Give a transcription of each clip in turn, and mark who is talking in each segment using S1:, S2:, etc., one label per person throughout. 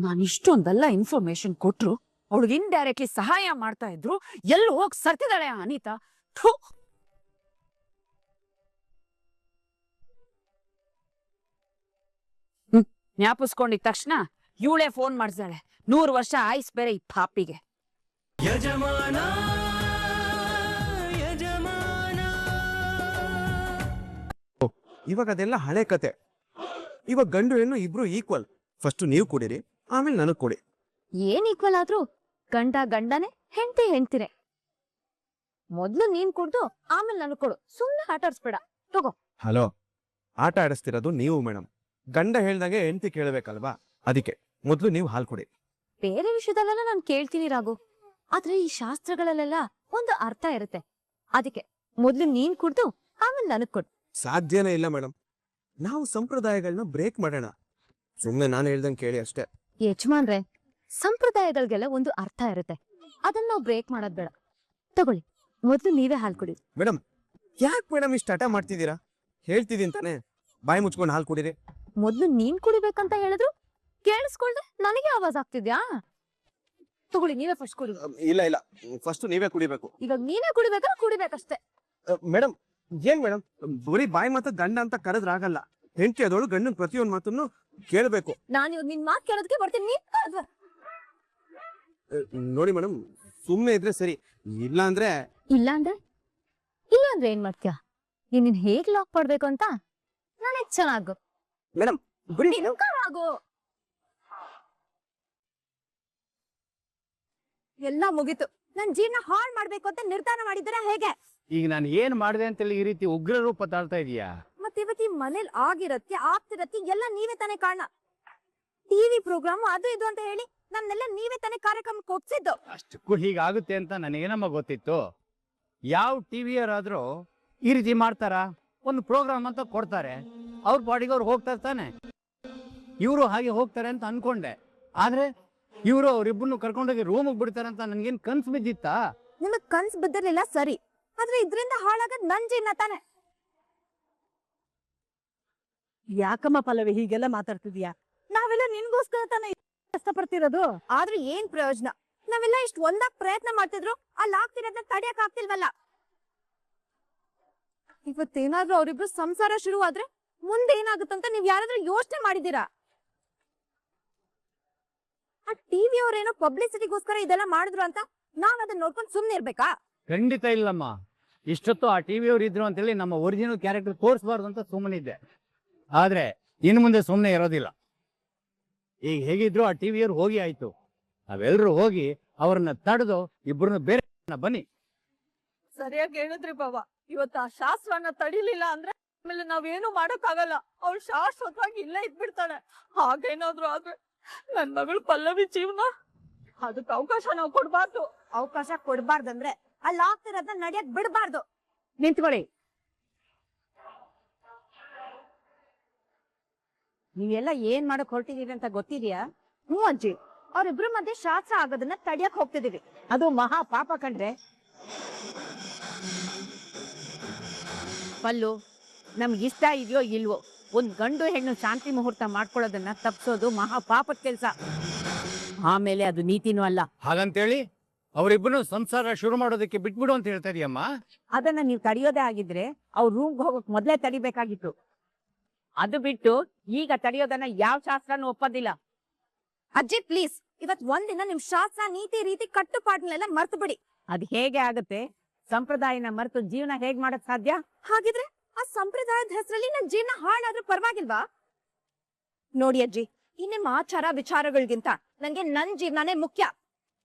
S1: ನಾನು ಇಷ್ಟೊಂದೆಲ್ಲ ಇನ್ಫಾರ್ಮೇಶನ್ ಕೊಟ್ರು ಅವಳಿಗೆ ಇಂಡೈರೆಕ್ಟ್ಲಿ ಸಹಾಯ ಮಾಡ್ತಾ ಇದ್ರು. ಎಲ್ಲಿ ಹೋಗಿ ಸರ್ತಿದ್ದಾಳೆ ಅನಿತಾ. ಥು. ಜ್ಞಾಪಿಸ್ಕೊಂಡಿದ ತಕ್ಷಣ ಇವಳೇ ಫೋನ್ ಮಾಡ್ತಾಳೆ. 100 ವರ್ಷ ಆಯ್ಸ್ ಬೇರೆ ಈ ಪಾಪಿಗೆ.
S2: ಯಜಮಾನ ಯಜಮಾನ.
S3: ಇವಾಗ ಅದೆಲ್ಲ ಹಳೆ ಕತೆ. ಇವಾಗ ಗಂಡು ಹೆಣ್ಣು ಇಬ್ರು ಈಕ್ವಲ್. ಫಸ್ಟ್ ನೀವು ಕುಡೀರಿ, ಆಮೇಲೆ ನನಗ್ ಕೊಡಿ.
S4: ಏನ್ ಈಕ್ವಲ್ ಆದ್ರೂ ಗಂಡ ಗಂಡನೇ, ಹೆಂಡತಿ ಹೆಂಡ್ತಿರೆ. ಮೊದ್ಲು ನೀನ್ ಕುಡ್ದು ಆಮೇಲೆ ನನಗ್ ಕೊಡು. ಸುಮ್ನೆ ಆಟ ಆಡ್ಸ್ಬೇಡ. ತಗೋ.
S3: ಹಲೋ, ಆಟ ಆಡಿಸ್ತಿರೋದು ನೀವು ಮೇಡಮ್. ಗಂಡ ಹೇಳ್ದಾಗೆ ಹೆಂಡತಿ ಕೇಳಬೇಕಲ್ವಾ? ಅದಕ್ಕೆ ಮೊದ್ಲು ನೀವು ಹಾಲು ಕೊಡಿ.
S4: ಬೇರೆ ವಿಷಯದಲ್ಲೆಲ್ಲ ನಾನು ಕೇಳ್ತೀನಿ ರಾಘು, ಆದ್ರೆ ಈ ಶಾಸ್ತ್ರಗಳಲ್ಲೆಲ್ಲ ಒಂದು ಅರ್ಥ ಇರುತ್ತೆ. ಅದಕ್ಕೆ ಮೊದ್ಲು ನೀನ್ ಕುಡ್ದು ಆಮೇಲೆ ನನಗ್ ಕೊಡು.
S3: ಸಾಧ್ಯನೇ ಇಲ್ಲ ಮೇಡಮ್. ನಾವು ಸಂಪ್ರದಾಯಗಳನ್ನ ಬ್ರೇಕ್ ಮಾಡೋಣ. ಸುಮ್ನೆ ನಾನು ಹೇಳ್ದಂಗೆ ಕೇಳಿ ಅಷ್ಟೇ.
S4: ಯಜಮಾನ್ರೆ, ಸಂಪ್ರದಾಯಗಳಿಗೆಲ್ಲ ಒಂದು ಅರ್ಥ ಇರುತ್ತೆ. ಅದನ್ನ ನಾವು ಬ್ರೇಕ್ ಮಾಡೋದ್ ಬೇಡ. ತಗೊಳ್ಳಿ, ಮೊದ್ಲು ನೀವೇ ಹಾಲು ಕುಡಿ.
S3: ಮೇಡಮ್, ಯಾಕೆ ಮೇಡಮ್ ಇಷ್ಟು ಹಠ ಮಾಡ್ತಿದ್ದೀರಾ? ಹೇಳ್ತಿದ್ದೀನಿ ತಾನೆ, ಬಾಯಿ ಮುಚ್ಕೊಂಡು ಹಾಲು ಕುಡೀರಿ.
S4: ಮೊದ್ಲು ನೀನ್ ಕುಡಿಬೇಕಂತ ಹೇಳಿದ್ರು ಕೇಳಿಸ್ಕೊಳ್ದೆ ನನಗೆ ಆವಾಜ್ ಆಗ್ತಿದ್ಯಾ? ತಗೊಳ್ಳಿ, ನೀವೇ ಫಸ್ಟ್ ಕುಡಿ.
S3: ಇಲ್ಲ ಇಲ್ಲ, ಫಸ್ಟ್ ನೀವೇ ಕುಡಿಬೇಕು.
S4: ಇವಾಗ ನೀನೇ ಕುಡಿಬೇಕಾ? ಕುಡಿಬೇಕಷ್ಟೇ.
S3: ಮೇಡಮ್, ಏನ್ ಮೇಡಮ್, ಬರೀ ಬಾಯಿ ಮಾತ ಗಂಡ ಅಂತ ಕರೆದ್ರಾಗಲ್ಲ. ಹೆಂಡತಿ ಅದೋಳು ಗಂಡನ ಪ್ರತಿಯೊಂದು ಮಾತನ್ನು ಕೇಳಬೇಕು.
S4: ನಾನು ಇವಾಗ ನಿನ್ ಮಾತು ಕೇಳೋದಕ್ಕೆ ಬರ್ತೀನಿ.
S3: ನೋಡಿ ಮೇಡಮ್, ಸುಮ್ಮನೆ ಇದ್ರೆ ಸರಿ. ಇಲ್ಲ ಅಂದ್ರೆ
S4: ಇಲ್ಲ ಅಂದ್ರೆ ಏನ್ ಮಾಡ್ತೀಯ? ನೀನ್ ಹೇಗ್ ಲಾಕ್ ಮಾಡ್ಬೇಕು ಅಂತ ನನಗ್ ಚೆನ್ನಾಗ್ ಗೊತ್ತು.
S3: ಮೇಡಮ್,
S4: ಎಲ್ಲ ಮುಗೀತು. ನನ್ ಜೀವನ ಹಾಳ್ ಮಾಡ್ಬೇಕು ಅಂತ ನಿರ್ಧಾರ ಮಾಡಿದ್ದೀರಾ ಹೇಗೆ?
S5: ಈಗ ನಾನು ಏನ್ ಮಾಡಿದೆ ಅಂತೇಳಿ ಈ ರೀತಿ ಉಗ್ರ ರೂಪ ತಾಳ್ತಾ ಇದೀಯಾ?
S4: ಮತ್ತೆ ಇವತ್ತು ಈ ಮನೇಲಿ ಆಗಿರತ್ತೆ ಆಗ್ತಿರತ್ತೆ ಎಲ್ಲ ನೀವೇ ತಾನೇ ಕಾರಣ. ಟಿವಿ ಪ್ರೋಗ್ರಾಮ್ ಅದು ಇದು ಅಂತ ಹೇಳಿ ನನ್ನೆಲ್ಲ ನೀವೇ ತಾನೇ ಕಾರ್ಯಕ್ರಮಕ್ಕೆ ಒಪ್ಸಿದ್ದು.
S5: ಅಷ್ಟಕ್ಕೂ ಹೀಗಾಗುತ್ತೆ ಅಂತ ನನಗೇನಮ್ಮ ಗೊತ್ತಿತ್ತು? ಯಾವ ಟಿವಿಯರಾದ್ರೂ ಈ ರೀತಿ ಮಾಡ್ತಾರ? ಒಂದು ಪ್ರೋಗ್ರಾಮ್ ಅಂತ ಕೊಡ್ತಾರೆ, ಅವ್ರ ಪಾಡಿಗೆ ಅವ್ರು ಹೋಗ್ತಾ ಇರ್ತಾನೆ. ಇವರು ಹಾಗೆ ಹೋಗ್ತಾರೆ ಅಂತ ಅನ್ಕೊಂಡೆ. ಆದ್ರೆ ಇವರು ಅವ್ರಿಬ್ಬರನ್ನು ಕರ್ಕೊಂಡೋಗಿ ರೂಮಿಗೆ ಬಿಡ್ತಾರೆ ಅಂತ ನನ್ಗೇನ್ ಕನ್ಸು ಬಿದ್ದಿತ್ತಾ?
S4: ನಿಮಗ್ ಕನ್ಸ್ ಬಿದ್ದಿರ್ಲಿಲ್ಲ ಸರಿ, ಆದ್ರೆ ಇದ್ರಿಂದ ಹಾಳಾಗದ್ ನನ್ ಜೀವನ ತಾನೆ.
S1: ಯಾಕಮ್ಮ ಪಲ್ಲವಿ ಹೀಗೆಲ್ಲ ಮಾತಾಡ್ತಿದ್ಯಾ? ನಾವೆಲ್ಲ ನಿನ್ಗೋಸ್ಕರ ತಾನೇ ಕಷ್ಟಪಡ್ತಿರೋದು.
S4: ಆದ್ರೆ ಏನ್ ಪ್ರಯೋಜನ? ನಾವೆಲ್ಲ ಇಷ್ಟು ಒಂದಾಗ್ ಪ್ರಯತ್ನ ಮಾಡ್ತಿದ್ರು, ಅಲ್ಲಿ ಆಗ್ತಿರೋದನ್ನ ತಡಿಯಕ್ ಆಗ್ತಿಲ್ವಲ್ಲ. ಇವತ್ತೇನಾದ್ರೂ ಅವ್ರಿಬ್ರು ಸಂಸಾರ ಶುರು ಆದ್ರೆ ಮುಂದೆ ಏನಾಗುತ್ತಂತ ನೀವ್ ಯಾರಾದ್ರೂ ಯೋಚನೆ ಮಾಡಿದೀರಾ? ಆ ಟಿವಿ ಅವ್ರೇನೋ ಪಬ್ಲಿಸಿಟಿಗೋಸ್ಕರ ಇದೆಲ್ಲ ಮಾಡಿದ್ರು ಅಂತ ನಾವ್ ಅದನ್ನ ನೋಡ್ಕೊಂಡು ಸುಮ್ನೆ ಇರ್ಬೇಕಾ?
S5: ಖಂಡಿತ ಇಲ್ಲಮ್ಮ. ಇಷ್ಟೊತ್ತು ಆ ಟಿವಿಯವ್ರು ಇದ್ರು ಅಂತೇಳಿ ನಮ್ಮ ಒರಿಜಿನಲ್ ಕ್ಯಾರೆಕ್ಟರ್ ತೋರಿಸಬಾರ್ದು ಅಂತ ಸುಮ್ಮನಿದ್ದೆ. ಆದ್ರೆ ಇನ್ನು ಮುಂದೆ ಸುಮ್ಮನೆ ಇರೋದಿಲ್ಲ. ಈಗ ಹೇಗಿದ್ರು ಆ ಟಿವಿಯವ್ರು ಹೋಗಿ ಆಯ್ತು. ನಾವೆಲ್ಲರೂ ಹೋಗಿ ಅವ್ರನ್ನ ತಡೆದು ಇಬ್ಬರನ್ನ ಬೇರೆ ಬನ್ನಿ.
S1: ಸರಿಯಾಗಿ ಹೇಳಿದ್ರಿ ಬಾಬಾ. ಇವತ್ತು ಆ ಶಾಸ್ತ್ರನ ತಡಿಲಿಲ್ಲ ಅಂದ್ರೆ ಆಮೇಲೆ ನಾವೇನು ಮಾಡಕ್ಕಾಗಲ್ಲ. ಅವಳು ಶಾಶ್ವತವಾಗಿ ಇಲ್ಲೇ ಇದ್ಬಿಡ್ತಾಳೆ. ಹಾಗೇನಾದ್ರು ಆದ್ರೆ ನನ್ ಮಗಳು ಪಲ್ಲವಿ ಜೀವನ ಅದಕ್ಕೆ ಅವಕಾಶ ನಾವು ಕೊಡ್ಬಾರ್ದು.
S4: ಅವಕಾಶ ಕೊಡ್ಬಾರ್ದಂದ್ರೆ ಅಲ್ಲಿ ಆಗ್ತಿರೋದನ್ನ ನಡಿಯಕ್ ಬಿಡ್ಬಾರ್ದು.
S1: ನಿಂತ್ಕೊಳ್ಳಿ. ನೀವೆಲ್ಲ ಏನ್ ಮಾಡಕ್ ಹೊರಟಿದೀರಿ ಅಂತ ಗೊತ್ತಿದ್ಯಾ?
S4: ಹ್ಞೂ ಅಜ್ಜಿ, ಅವ್ರಿಬ್ರು ಮಧ್ಯೆ ಶಾಸ್ತ್ರ ಆಗೋದನ್ನ ತಡಿಯಕ್ ಹೋಗ್ತಿದೀವಿ.
S1: ಅದು ಮಹಾ ಪಾಪ ಕಣ್ರೆ. ಪಲ್ಲು, ನಮ್ಗೆ ಇಷ್ಟ ಇದೆಯೋ ಇಲ್ವೋ, ಒಂದ್ ಗಂಡು ಹೆಣ್ಣು ಶಾಂತಿ ಮುಹೂರ್ತ ಮಾಡ್ಕೊಳ್ಳೋದನ್ನ ತಪ್ಸೋದು ಮಹಾ ಪಾಪದ ಕೆಲ್ಸ. ಆಮೇಲೆ ಅದು ನೀತಿನೂ ಅಲ್ಲ.
S5: ಹಾಗಂತೇಳಿ ಅವರಿಬ್ಬರು ಸಂಸಾರ ಶುರು ಮಾಡೋದಕ್ಕೆ ಬಿಟ್ಬಿಡು ಅಂತ ಹೇಳ್ತಾ ಇದೀಯಮ್ಮ?
S1: ಅದನ್ನ ನೀವು ತಡೆಯೋದೇ ಆಗಿದ್ರೆ ಅವ್ರ ರೂಮ್ಗೆ ಹೋಗಕ್ ಮೊದ್ಲೇ ತಡಿಬೇಕಾಗಿತ್ತು. ಅದು ಬಿಟ್ಟು ಈಗ ತಡೆಯೋದನ್ನ ಯಾವ ಶಾಸ್ತ್ರನೂ ಒಪ್ಪೋದಿಲ್ಲ.
S4: ಅಜ್ಜಿ ಪ್ಲೀಸ್, ಇವತ್ ಒಂದಿನ ನಿಮ್ ಶಾಸ್ತ್ರ ನೀತಿ ರೀತಿ ಕಟ್ಟುಪಾಡ್ನೆಲ್ಲ ಮರ್ತು ಬಿಡಿ.
S1: ಅದ್ ಹೇಗೆ ಆಗತ್ತೆ? ಸಂಪ್ರದಾಯನ ಮರೆತು ಜೀವನ ಹೇಗ್ ಮಾಡಕ್ ಸಾಧ್ಯ?
S4: ಹಾಗಿದ್ರೆ ಆ ಸಂಪ್ರದಾಯದ ಹೆಸರಲ್ಲಿ ನನ್ ಜೀವನ ಹಾಳಾದ್ರೂ ಪರವಾಗಿಲ್ವಾ? ನೋಡಿ ಅಜ್ಜಿ, ಈ ನಿಮ್ಮ ಆಚಾರ ವಿಚಾರಗಳಿಗಿಂತ ನಂಗೆ ನನ್ ಜೀವನನೇ ಮುಖ್ಯ.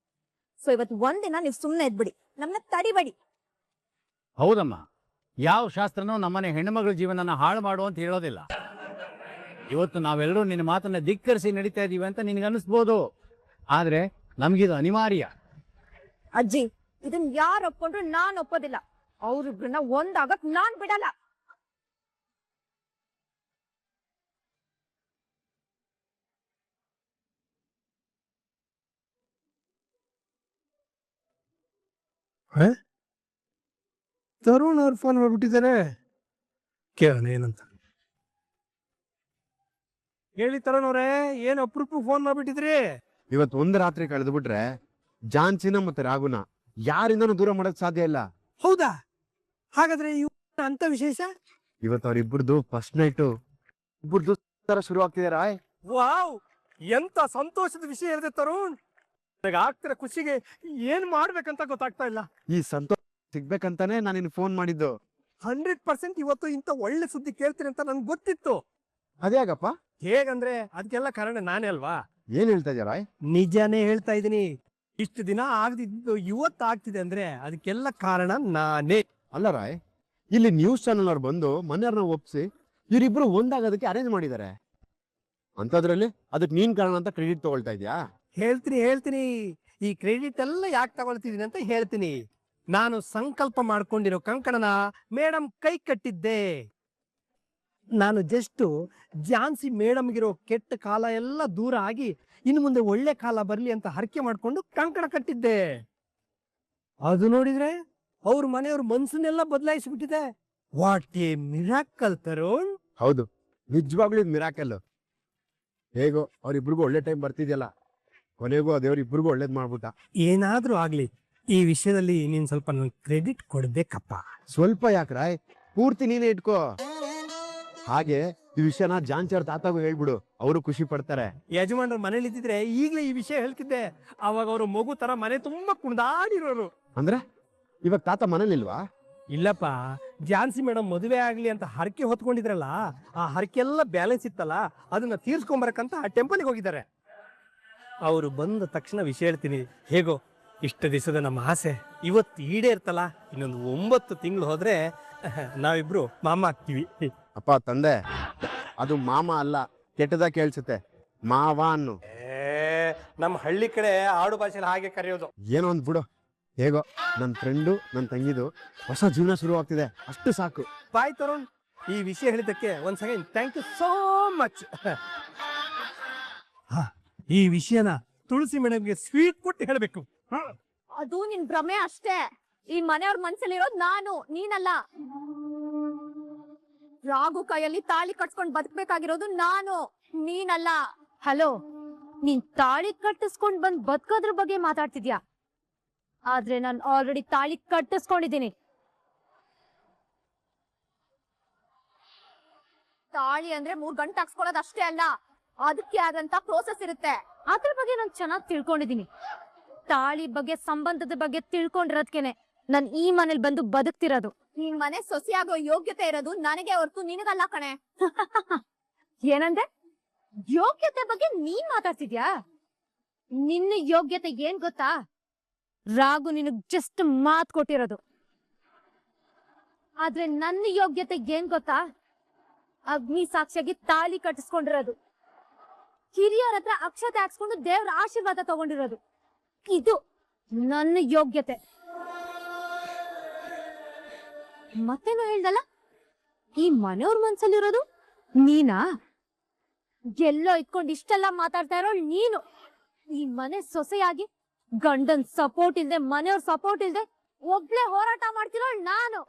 S4: ಸೊ ಇವತ್ತು ಒಂದಿನ ನೀವ್ ಸುಮ್ನೆ ಇದ್ಬಿಡಿ, ನಮ್ನ ತಡಿಬೇಡಿ.
S5: ಹೌದಮ್ಮ, ಯಾವ ಶಾಸ್ತ್ರನೂ ನಮ್ಮನೆ ಹೆಣ್ಣುಮಗಳ ಜೀವನನ ಹಾಳು ಮಾಡು ಅಂತ ಹೇಳೋದಿಲ್ಲ. ಇವತ್ತು ನಾವೆಲ್ಲರೂ ನಿನ್ನ ಮಾತನ್ನ ಧಿಕ್ಕರಿಸಿ ನಡೀತಾ ಇದೀವಿ ಅಂತ ನಿನ್ಗೆ ಅನಿಸ್ಬೋದು, ಆದ್ರೆ ನಮ್ಗಿದು ಅನಿವಾರ್ಯ.
S4: ಅಜ್ಜಿ, ಇದನ್ ಯಾರು ಒಪ್ಕೊಂಡ್ರು ನಾನ್ ಒಪ್ಪೋದಿಲ್ಲ. ಅವ್ರಿಬ್ರನ್ನ ಒಂದಾಗಕ್ ನಾನ್ ಬಿಡಲ್ಲ.
S6: ತರುಣ್ ಅವ್ರ ಫೋನ್ ಮಾಡ್ಬಿಟ್ಟಿದ್ದಾರೆ. ಕೇಳೋಣ ಏನಂತ. ಹೇಳಿ ತರೋನವ್ರೆ ಏನ್ ಅಪರೂಪ ಫೋನ್ ಮಾಡ್ಬಿಟ್ಟಿದ್ರಿ?
S3: ಇವತ್ತು ಒಂದು ರಾತ್ರಿ ಕಳೆದು ಬಿಟ್ರೆ ಜಾನ್ಸಿನ ಮತ್ತೆ ರಾಗುನ ಯಾರಿಂದನೂ ದೂರ ಮಾಡಕ್ ಸಾಧ್ಯ ಇಲ್ಲ.
S6: ಹೌದಾ? ಹಾಗಾದ್ರೆ ಅಂತ ವಿಶೇಷ?
S3: ಇವತ್ತು ಅವ್ರಿಬ್ಬರದು ಫಸ್ಟ್ ನೈಟು ಇಬ್ಬರದು ತರ ಶುರು ಆಗ್ತಿದೆ ರಾಯ್.
S6: ವಾವ್, ಎಂತ ಸಂತೋಷದ ವಿಷಯ ಹೇಳಿದೆ ತರುಣ್. ನನಗೆ ಆಗ್ತಿರೋ ಖುಷಿಗೆ ಏನ್ ಮಾಡ್ಬೇಕಂತ ಗೊತ್ತಾಗ್ತಾ ಇಲ್ಲ.
S3: ಈ ಸಂತೋಷ ಸಿಗ್ಬೇಕಂತಾನೆ ನಾನು ನಿನ್ ಫೋನ್ ಮಾಡಿದ್ದು.
S6: 100% ಇವತ್ತು ಇಂತ ಒಳ್ಳೆ ಸುದ್ದಿ ಕೇಳ್ತೀನಿ ಅಂತ ನನ್ಗೆ ಗೊತ್ತಿತ್ತು.
S3: ಅದ್ಯಾಗಪ್ಪ?
S6: ಹೇಗಂದ್ರೆ ಅದಕ್ಕೆಲ್ಲ ಕಾರಣ ನಾನೇ ಅಲ್ವಾ?
S3: ಏನ್ ಹೇಳ್ತಾ ಇದ್ಯಾ ರಾಯ್?
S6: ನಿಜಾನೇ ಹೇಳ್ತಾ ಇದೀನಿ. ಇಷ್ಟು ದಿನ ಆಗದಿದ್ದು ಇವತ್ತು ಆಗ್ತಿದೆ ಅಂದ್ರೆ ಅದಕ್ಕೆಲ್ಲ ಕಾರಣ ನಾನೇ.
S3: ಅಲ್ಲ ರಾಯ್, ಇಲ್ಲಿ ನ್ಯೂಸ್ ಚಾನೆಲ್ ಅವ್ರು ಬಂದು ಮನೆಯವ್ರನ್ನ ಒಪ್ಸಿ ಇವರಿಬ್ರು ಒಂದಾಗೋದಕ್ಕೆ ಅರೇಂಜ್ ಮಾಡಿದ್ದಾರೆ. ಅಂತದ್ರಲ್ಲಿ ಅದಕ್ಕೆ ನೀನ್ ಕಾರಣ ಅಂತ ಕ್ರೆಡಿಟ್ ತಗೊಳ್ತಾ ಇದ್ಯಾ?
S6: ಹೇಳ್ತೀನಿ. ಈ ಕ್ರೆಡಿಟ್ ಎಲ್ಲ ಯಾಕೆ ತಗೊಳ್ತಿದೀನಿ ಅಂತ ಹೇಳ್ತೀನಿ. ನಾನು ಸಂಕಲ್ಪ ಮಾಡ್ಕೊಂಡಿರೋ ಕಂಕಣನ ಮೇಡಮ್ ಕೈ ಕಟ್ಟಿದ್ದೆ. ನಾನು ಜಸ್ಟ್ ಝಾನ್ಸಿ ಮೇಡಮ್ಗಿರೋ ಕೆಟ್ಟ ಕಾಲ ಎಲ್ಲ ದೂರ ಆಗಿ ಇನ್ನು ಮುಂದೆ ಒಳ್ಳೆ ಕಾಲ ಬರ್ಲಿ ಅಂತ ಹರಕೆ ಮಾಡ್ಕೊಂಡು ಕಂಕಣ ಕಟ್ಟಿದ್ದೆ. ಅದು ನೋಡಿದ್ರೆ ಅವ್ರ ಮನೆಯವ್ರ ಮನ್ಸನ್ನೆಲ್ಲ ಬದಲಾಯಿಸ್ಬಿಟ್ಟಿದೆ. What a miracle Tarun.
S3: ಹೌದು, ನಿಜವಾಗ್ಲೂ ಇದು ಮಿರಾಕಲ್. ಹೇಗೋ ಅವ್ರಿಬ್ರಿಗೂ ಒಳ್ಳೆ ಟೈಮ್ ಬರ್ತಿದ್ಯಲ್ಲ, ಕೊನೆಗೂ ಅದೇವ್ರಿಬ್ರಿಗೂ ಒಳ್ಳೇದ್ ಮಾಡ್ಬಿಟ್ಟ.
S6: ಏನಾದ್ರೂ ಆಗ್ಲಿ, ಈ ವಿಷಯದಲ್ಲಿ ನೀನ್ ಸ್ವಲ್ಪ ನನ್ ಕ್ರೆಡಿಟ್ ಕೊಡ್ಬೇಕಪ್ಪ.
S3: ಸ್ವಲ್ಪ ಯಾಕೆ ರಾಯ್, ಪೂರ್ತಿ ನೀನೇ ಇಟ್ಕೋ. ಹಾಗೆ ಈ ವಿಷಯನ ಜಾನ್ಸಿ ಅವ್ರ ತಾತಾಗೂ ಹೇಳ್ಬಿಡು, ಅವರು ಖುಷಿ ಪಡ್ತಾರೆ.
S6: ಯಜಮಾನ್ರ ಮನೇಲಿ ಇದ್ದಿದ್ರೆ ಈಗ್ಲೇ ಈ ವಿಷಯ ಹೇಳ್ತಿದ್ದೆ. ಅವಾಗ ಅವರು ಮಗು ತರ ಮನೆ ತುಂಬಾ ಕುಣಿದಾಡಿರೋರು.
S3: ಅಂದ್ರೆ ಇವಾಗ ತಾತ ಮನೇಲಿಲ್ವಾ?
S6: ಇಲ್ಲಪ್ಪ, ಝಾನ್ಸಿ ಮೇಡಮ್ ಮದುವೆ ಆಗ್ಲಿ ಅಂತ ಹರಕೆ ಹೊತ್ಕೊಂಡಿದ್ರಲ್ಲ, ಆ ಹರಕೆ ಎಲ್ಲ ಬ್ಯಾಲೆನ್ಸ್ ಇತ್ತಲ್ಲ, ಅದನ್ನ ತೀರ್ಸ್ಕೊಂಬರಕಂತ ಆ ಟೆಂಪಲ್ಗೆ ಹೋಗಿದ್ದಾರೆ. ಅವರು ಬಂದ ತಕ್ಷಣ ವಿಷಯ ಹೇಳ್ತೀನಿ. ಹೇಗೋ ಇಷ್ಟ ದಿವಸದ ನಮ್ಮ ಆಸೆ ಇವತ್ತು ಈಡೇರ್ತಲ್ಲ. ಇನ್ನೊಂದು 9 ತಿಂಗಳು ಹೋದ್ರೆ ನಾವಿಬ್ರು ಮಾಮ ಆಗ್ತೀವಿ.
S3: ಅಪ್ಪ ತಂದೆ, ಅದು ಮಾಮ ಅಲ್ಲ, ಕೆಟ್ಟದಾಗ ಕೇಳಿಸುತ್ತೆ, ಮಾವ ಅನ್ನು.
S6: ನಮ್ಮ ಹಳ್ಳಿ ಕಡೆ ಆಡು ಭಾಷೆಲಿ ಹಾಗೆ ಕರೆಯೋದು.
S3: ಏನೋ ಒಂದ್ ಬಿಡು. ಹೇಗೋ ನನ್ನ ಫ್ರೆಂಡು ನನ್ನ ತಂಗಿದು ಹೊಸ ಜೀವನ ಶುರು ಆಗ್ತಿದೆ, ಅಷ್ಟು ಸಾಕು.
S6: ಬಾಯ್ ತರುಣ್, ಈ ವಿಷಯ ಹೇಳಿದ್ದಕ್ಕೆ ಒಂದ್ second thank you so much. ಈ ವಿಷಯನ ತುಳಸಿ ಮೇಡಮ್ಗೆ ಸ್ವೀಟ್ ಕೊಟ್ಟು ಹೇಳ್ಬೇಕು.
S4: ಅದು ನಿನ್ ಭ್ರಮೆ ಅಷ್ಟೇ. ಈ ಮನೆಯವ್ರ ಮನ್ಸಲ್ಲಿರೋದ್ ನಾನು, ನೀನಲ್ಲ. ರಾಗು ಕೈಯಲ್ಲಿ ತಾಳಿ ಕಟ್ಸ್ಕೊಂಡ್ ಬದುಕ್ಬೇಕಾಗಿರೋದು ನಾನು, ನೀನಲ್ಲ. ಹಲೋ, ನೀನ್ ತಾಳಿ ಕಟ್ಟಿಸ್ಕೊಂಡ್ ಬಂದ್ ಬದುಕೋದ್ರ ಬಗ್ಗೆ ಮಾತಾಡ್ತಿದ್ಯಾ? ಆದ್ರೆ ನಾನ್ ಆಲ್ರೆಡಿ ತಾಳಿ ಕಟ್ಟಿಸ್ಕೊಂಡಿದ್ದೀನಿ. ತಾಳಿ ಅಂದ್ರೆ 3 ಗಂಟೆ ಹಾಕ್ಸ್ಕೊಳ್ಳೋದು ಅಷ್ಟೇ ಅಲ್ಲ, ಅದಕ್ಕೆ ಆದಂತ ಪ್ರೋಸೆಸ್ ಇರುತ್ತೆ. ಅದ್ರ ಬಗ್ಗೆ ನಾನ್ ಚೆನ್ನಾಗಿ ತಿಳ್ಕೊಂಡಿದೀನಿ. ತಾಳಿ ಬಗ್ಗೆ, ಸಂಬಂಧದ ಬಗ್ಗೆ ತಿಳ್ಕೊಂಡಿರೋದ್ಕೇನೆ ನಾನ್ ಈ ಮನೇಲಿ ಬಂದು ಬದುಕ್ತಿರೋದು. ಈ ಮನೆ ಸೊಸೆಯಾಗೋ ಯೋಗ್ಯತೆ ಇರೋದು ನನಗೆ ಹೊರತು ನಿನಗಲ್ಲ ಕಣೆ. ಏನಂದೆ? ಯೋಗ್ಯತೆ ಬಗ್ಗೆ ನೀನ್ ಮಾತಾಡ್ತಿದ್ಯಾ? ನಿನ್ನ ಯೋಗ್ಯತೆ ಏನ್ ಗೊತ್ತಾ? ರಾಗು ನಿನಗ್ ಜಸ್ಟ್ ಮಾತ್ ಕೊಟ್ಟಿರೋದು. ಆದ್ರೆ ನನ್ನ ಯೋಗ್ಯತೆ ಏನ್ ಗೊತ್ತಾ? ಅಗ್ನಿ ಸಾಕ್ಷಿಯಾಗಿ ತಾಳಿ ಕಟ್ಟಿಸ್ಕೊಂಡಿರೋದು, ಹಿರಿಯರ ಹತ್ರ ಅಕ್ಷತೆ ಹಾಕ್ಸ್ಕೊಂಡು ದೇವ್ರ ಆಶೀರ್ವಾದ ತಗೊಂಡಿರೋದು. ಇದು ನನ್ನ ಯೋಗ್ಯತೆ. ಮತ್ತೇನೋ ಹೇಳ್ದಲ್ಲ, ಈ ಮನೆಯವ್ರ ಮನ್ಸಲ್ಲಿರೋದು ನೀನಾ? ಎಲ್ಲೋ ಇಟ್ಕೊಂಡು ಇಷ್ಟೆಲ್ಲ ಮಾತಾಡ್ತಾ ಇರೋ ನೀನು. ಈ ಮನೆ ಸೊಸೆಯಾಗಿ ಗಂಡನ್ ಸಪೋರ್ಟ್ ಇಲ್ದೆ, ಮನೆಯವ್ರ ಸಪೋರ್ಟ್ ಇಲ್ದೆ ಒಬ್ಳೆ ಹೋರಾಟ ಮಾಡ್ತಿರೋ ನಾನು.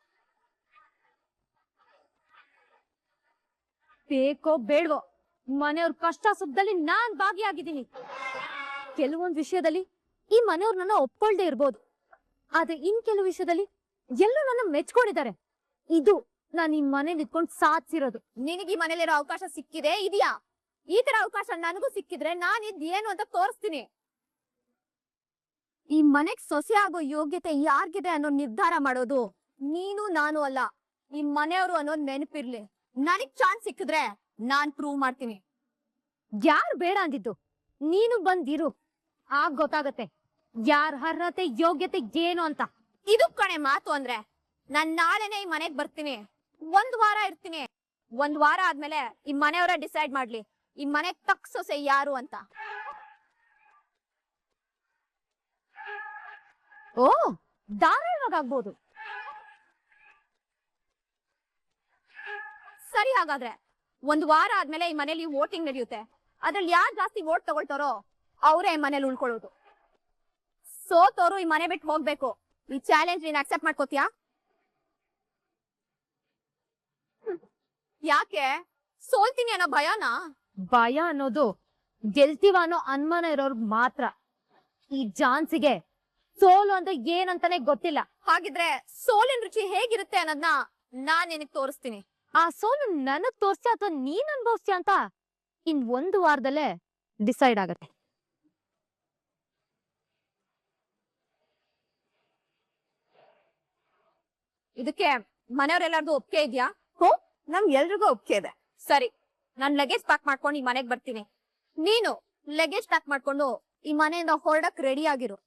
S4: ಬೇಕೋ ಬೇಡವೋ, ಮನೆಯವ್ರ ಕಷ್ಟ ಸುಖದಲ್ಲಿ ನಾನ್ ಭಾಗಿಯಾಗಿದ್ದೀನಿ. ಕೆಲವೊಂದ್ ವಿಷಯದಲ್ಲಿ ಈ ಮನೆಯವ್ರು ನನ್ನ ಒಪ್ಕೊಳ್ದೆ ಇರ್ಬೋದು, ಆದ್ರೆ ಇನ್ ಕೆಲವು ವಿಷಯದಲ್ಲಿ ಎಲ್ಲರೂ ನನ್ನ ಮೆಚ್ಕೊಂಡಿದ್ದಾರೆ. ಇದು ನಾನು ಈ ಮನೇಲಿ ಇಟ್ಕೊಂಡು ಸಾಧಿಸಿರೋದು. ನಿನಗೆ ಈ ಮನೇಲಿರೋ ಅವಕಾಶ ಸಿಕ್ಕಿದೆ ಇದೆಯಾ? ಈ ತರ ಅವಕಾಶ ನನಗೂ ಸಿಕ್ಕಿದ್ರೆ ನಾನು ಇದೇನು ಅಂತ ತೋರಿಸ್ತೀನಿ. ಈ ಮನೆಗ್ ಸೊಸೆ ಆಗೋ ಯೋಗ್ಯತೆ ಯಾರ್ಗಿದೆ ಅನ್ನೋ ನಿರ್ಧಾರ ಮಾಡೋದು ನೀನು ನಾನು ಅಲ್ಲ, ಈ ಮನೆಯವರು ಅನ್ನೋದ್ ನೆನಪಿರ್ಲಿ. ನನಗ್ ಚಾನ್ಸ್ ಸಿಕ್ಕಿದ್ರೆ ನಾನ್ ಪ್ರೂವ್ ಮಾಡ್ತೀನಿ. ಯಾರು ಬೇಡ ಅಂದಿದ್ದು? ನೀನು ಬಂದಿರು, ಆಗ ಗೊತ್ತಾಗತ್ತೆ ಯಾರ ಅರ್ಹತೆ ಯೋಗ್ಯತೆ ಏನು ಅಂತ. ಇದು ಕಣೆ ಮಾತು ಅಂದ್ರೆ. ನಾನ್ ನಾಳೆನೆ ಈ ಮನೆಗ್ ಬರ್ತೀನಿ, 1 ವಾರ ಇರ್ತೀನಿ. 1 ವಾರ ಆದ್ಮೇಲೆ ಈ ಮನೆಯವರ ಡಿಸೈಡ್ ಮಾಡ್ಲಿ ಈ ಮನೆಗ್ ತಕ್ಕ ಸೊಸೆ ಯಾರು ಅಂತ. ಓ, ಧಾರಾಳವಾಗ್ಬೋದು. ಸರಿ, ಹಾಗಾದ್ರೆ 1 ವಾರ ಆದ್ಮೇಲೆ ಈ ಮನೇಲಿ ವೋಟಿಂಗ್ ನಡೆಯುತ್ತೆ. ಅದ್ರಲ್ಲಿ ಯಾರು ಜಾಸ್ತಿ ವೋಟ್ ತಗೊಳ್ತಾರೋ ಅವರೇ ಈ ಮನೇಲಿ ಉಳ್ಕೊಳ್ಳೋದು. ಸೋತೋರು ಈ ಮನೆ ಬಿಟ್ಟು ಹೋಗ್ಬೇಕು. ಈ ಚಾಲೆಂಜ್ ನೀನ್ ಅಕ್ಸೆಪ್ಟ್ ಮಾಡ್ಕೋತೀಯಾ? ಯಾಕೆ? ಸೋಲ್ತೀನಿ ಅನ್ನೋ ಭಯನಾ? ಭಯ ಅನ್ನೋದು ಗೆಲ್ತೀವ ಅನ್ನೋ ಅನುಮಾನ ಇರೋರ್ಗ್ ಮಾತ್ರ. ಈ ಜಾನ್ಸಿಗೆ ಸೋಲು ಅಂದ್ರೆ ಏನಂತಾನೆ ಗೊತ್ತಿಲ್ಲ. ಹಾಗಿದ್ರೆ ಸೋಲಿನ ರುಚಿ ಹೇಗಿರುತ್ತೆ ಅನ್ನೋದನ್ನ ನಾನ್ ನಿನಗ್ ತೋರಿಸ್ತೀನಿ. ಆ ಸೋಲು ನನಗ್ ತೋರ್ಸ್ತೀಯ ಅಥವಾ ನೀನ್ ಅನ್ಭವಿಸ್ತೀಯ ಅಂತ ಇನ್ 1 ವಾರದಲ್ಲೇ ಡಿಸೈಡ್ ಆಗತ್ತೆ. ಇದಕ್ಕೆ ಮನೆಯವರೆಲ್ಲಾರ್ದು ಒಪ್ಪಿಗೆ ಇದೆಯಾ? ನಮ್ ಎಲ್ರಿಗೂ ಒಪ್ಪಿಗೆ ಇದೆ. ಸರಿ, ನಾನ್ ಲಗೇಜ್ ಪ್ಯಾಕ್ ಮಾಡ್ಕೊಂಡು ಈ ಮನೆಗ್ ಬರ್ತೀನಿ. ನೀನು ಲಗೇಜ್ ಪ್ಯಾಕ್ ಮಾಡ್ಕೊಂಡು ಈ ಮನೆಯಿಂದ ಹೊರಡಕ್ ರೆಡಿ ಆಗಿರು.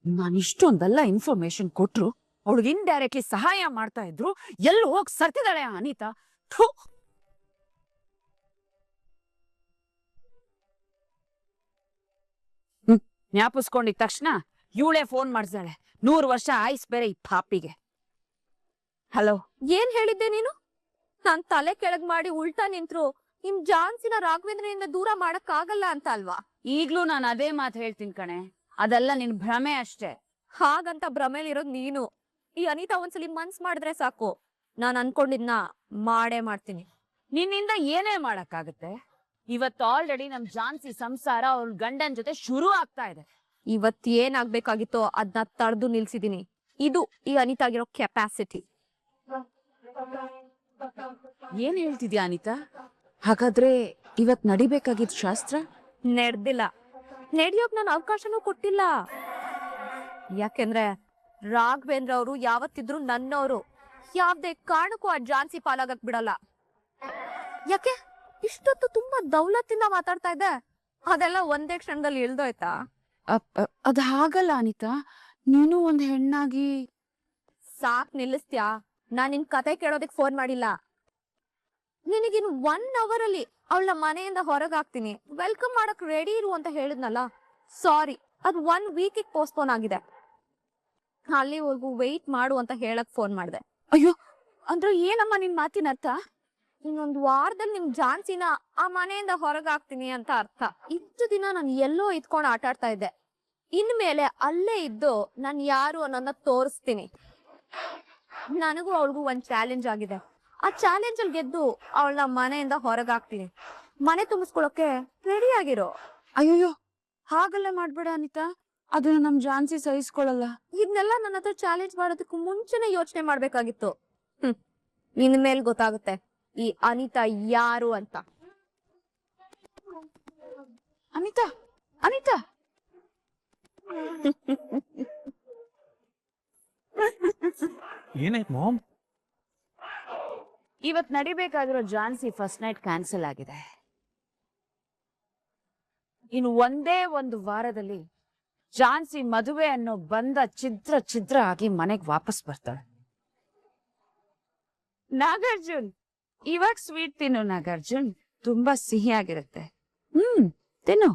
S7: ನಾನು ಇಷ್ಟೊಂದೆಲ್ಲ ಇನ್ಫಾರ್ಮೇಶನ್ ಕೊಟ್ರು ಅವಳಿಗೆ ಇಂಡೈರೆಕ್ಟ್ಲಿ ಸಹಾಯ ಮಾಡ್ತಾ ಇದ್ರು. ಎಲ್ಲಿ ಹೋಗಿ ಸರ್ತಿದ್ದಾಳೆ ಅನಿತಾ. ಥು. ಜ್ಞಾಪಿಸ್ಕೊಂಡಿದ ತಕ್ಷಣ ಇವಳೇ ಫೋನ್ ಮಾಡ್ತಾಳೆ. 100 ವರ್ಷ ಆಯ್ಸ್ ಬೇರೆ ಈ ಪಾಪಿಗೆ. ಹಲೋ,
S4: ಏನ್ ಹೇಳಿದ್ದೆ ನೀನು? ನಾನ್ ತಲೆ ಕೆಳಗ್ ಮಾಡಿ ಉಲ್ಟಾ ನಿಂತ್ರು ನಿಮ್ ಜಾನ್ಸಿನ ರಾಘವೇಂದ್ರನಿಂದ ದೂರ ಮಾಡಕ್ ಆಗಲ್ಲ ಅಂತ ಅಲ್ವಾ?
S7: ಈಗ್ಲೂ ನಾನು ಅದೇ ಮಾತು ಹೇಳ್ತೀನಿ ಕಣೆ. ಅದೆಲ್ಲ ನಿನ್ ಭ್ರಮೆ ಅಷ್ಟೇ.
S4: ಹಾಗಂತ ಭ್ರಮೇಲಿರೋದ್ ನೀನು. ಈ ಅನಿತಾ ಒಂದ್ಸಲಿ ಮನ್ಸ್ ಮಾಡಿದ್ರೆ ಸಾಕು, ನಾನ್ ಅನ್ಕೊಂಡಿದ್ನ ಮಾಡೇ ಮಾಡ್ತೀನಿ.
S7: ನಿನ್ನಿಂದ ಏನೇ ಮಾಡಕ್ಕಾಗತ್ತೆ? ಇವತ್ತು ಆಲ್ರೆಡಿ ನಮ್ ಜಾನ್ಸಿ ಸಂಸಾರ ಅವ್ರ ಗಂಡನ್ ಜೊತೆ ಶುರು ಆಗ್ತಾ ಇದೆ.
S4: ಇವತ್ ಏನಾಗ್ಬೇಕಾಗಿತ್ತೋ ಅದನ್ನ ತಡೆದು ನಿಲ್ಸಿದೀನಿ. ಇದು ಈ ಅನಿತಾಗಿರೋ ಕೆಪಾಸಿಟಿ.
S7: ಏನ್ ಹೇಳ್ತಿದ್ಯಾ ಅನಿತಾ? ಹಾಗಾದ್ರೆ ಇವತ್ ನಡಿಬೇಕಾಗಿದ್ ಶಾಸ್ತ್ರ
S4: ನಡೆದಿಲ್ಲ. ನಡೆಯೋಕ್ ನಾನು ಅವಕಾಶನೂ ಕೊಟ್ಟಿಲ್ಲ. ಯಾಕೆಂದ್ರೆ ರಾಘವೇಂದ್ರ ಅವರು ಯಾವತ್ತಿದ್ರು ನನ್ನವರು. ಯಾವ್ದೇ ಕಾರಣಕ್ಕೂ ಆ ಜಾನ್ಸಿ ಪಾಲಾಗಕ್ ಬಿಡಲ್ಲ. ಯಾಕೆ ಇಷ್ಟೊತ್ತು ತುಂಬಾ ದೌಲತ್ತಿಂದ ಮಾತಾಡ್ತಾ ಇದ್ದೆ, ಅದೆಲ್ಲ ಒಂದೇ ಕ್ಷಣದಲ್ಲಿ ಇಳ್ದೋಯ್ತಾ?
S7: ಅದ್ ಹಾಗಲ್ಲ ಅನಿತಾ. ನೀನು ಒಂದ್ ಹೆಣ್ಣಾಗಿ.
S4: ಸಾಕ್ ನಿಲ್ಲಿಸ್ತ್ಯಾ? ನಾನ್ ನಿನ್ ಕತೆ ಕೇಳೋದಕ್ ಫೋನ್ ಮಾಡಿಲ್ಲ. ನಿನಗಿನ್ 1 ಅವರ್ ಅಲ್ಲಿ ಅವಳ ಮನೆಯಿಂದ ಹೊರಗಾಗ್ತೀನಿ, ವೆಲ್ಕಮ್ ಮಾಡಕ್ ರೆಡಿ ಇರು ಅಂತ ಹೇಳಿದ್ನಲ್ಲ. ಸಾರಿ, ಅದ್ 1 ವೀಕ್ ಪೋಸ್ಟ್ಪೋನ್ ಆಗಿದೆ. ಅಲ್ಲಿವರೆಗೂ ವೆಯ್ಟ್ ಮಾಡು ಅಂತ ಹೇಳಕ್ ಫೋನ್ ಮಾಡ್ದೆ.
S7: ಅಯ್ಯೋ, ಅಂದ್ರೆ ಏನಮ್ಮ ನಿನ್ ಮಾತಿನ ಅರ್ಥ?
S4: ಇನ್ನೊಂದ್ ವಾರದಲ್ಲಿ ನಿಮ್ ಜಾನ್ಸಿನ ಆ ಮನೆಯಿಂದ ಹೊರಗಾಗ್ತೀನಿ ಅಂತ ಅರ್ಥ. ಇಷ್ಟು ದಿನ ನಾನು ಎಲ್ಲೋ ಇದ್ಕೊಂಡು ಆಟ ಆಡ್ತಾ ಇದ್ದೆ. ಇನ್ಮೇಲೆ ಅಲ್ಲೇ ಇದ್ದು ನಾನ್ ಯಾರು ಅನ್ನೋದನ್ನ ತೋರಿಸ್ತೀನಿ. ನನಗೂ ಅವಳಿಗೂ ಒಂದ್ ಚಾಲೆಂಜ್ ಆಗಿದೆ. ಆ ಚಾಲೆಂಜ್ ಅಲ್ಲಿ ಗೆದ್ದು ಅವಳನ್ನ ಮನೆಯಿಂದ ಹೊರಗಾಗ್ತೀನಿ. ಮನೆ ತುಂಬಿಸ್ಕೊಳಕ್ಕೆ ರೆಡಿ ಆಗಿರೋ.
S7: ಅಯ್ಯೋ, ಹಾಗೆಲ್ಲ ಮಾಡ್ಬೇಡ ಅನಿತಾ. ಅದನ್ನ ನಮ್ ಜಾನ್ಸಿ ಸಹಿಸ್ಕೊಳಲ್ಲ.
S4: ಇದನ್ನೆಲ್ಲ ನನ್ನ ಹತ್ರ ಚಾಲೆಂಜ್ ಮಾಡೋದಕ್ಕೂ ಮುಂಚೆನೆ ಯೋಚನೆ ಮಾಡ್ಬೇಕಾಗಿತ್ತು. ಇನ್ಮೇಲೆ ಗೊತ್ತಾಗುತ್ತೆ ಈ ಅನಿತಾ ಯಾರು ಅಂತ.
S7: ಅನಿತಾ, ಅನಿತಾ.
S6: ಏನಾಯ್ತು ಮಾಮ್?
S7: ಇವತ್ ನಡಿಬೇಕಾಗಿರೋ ಜಾನ್ಸಿ ಫಸ್ಟ್ ನೈಟ್ ಕ್ಯಾನ್ಸಲ್ ಆಗಿದೆ. ಇನ್ನು ಒಂದೇ 1 ವಾರದಲ್ಲಿ ಜಾನ್ಸಿ ಮದುವೆ ಅನ್ನೋ ಬಂದ ಛಿದ್ರ ಆಗಿ ಮನೆಗ್ ವಾಪಸ್ ಬರ್ತಾಳೆ. ನಾಗಾರ್ಜುನ್, ಇವಾಗ ಸ್ವೀಟ್ ತಿನ್ನು ನಾಗಾರ್ಜುನ್. ತುಂಬಾ ಸಿಹಿಯಾಗಿರುತ್ತೆ. ತಿನ್ನು.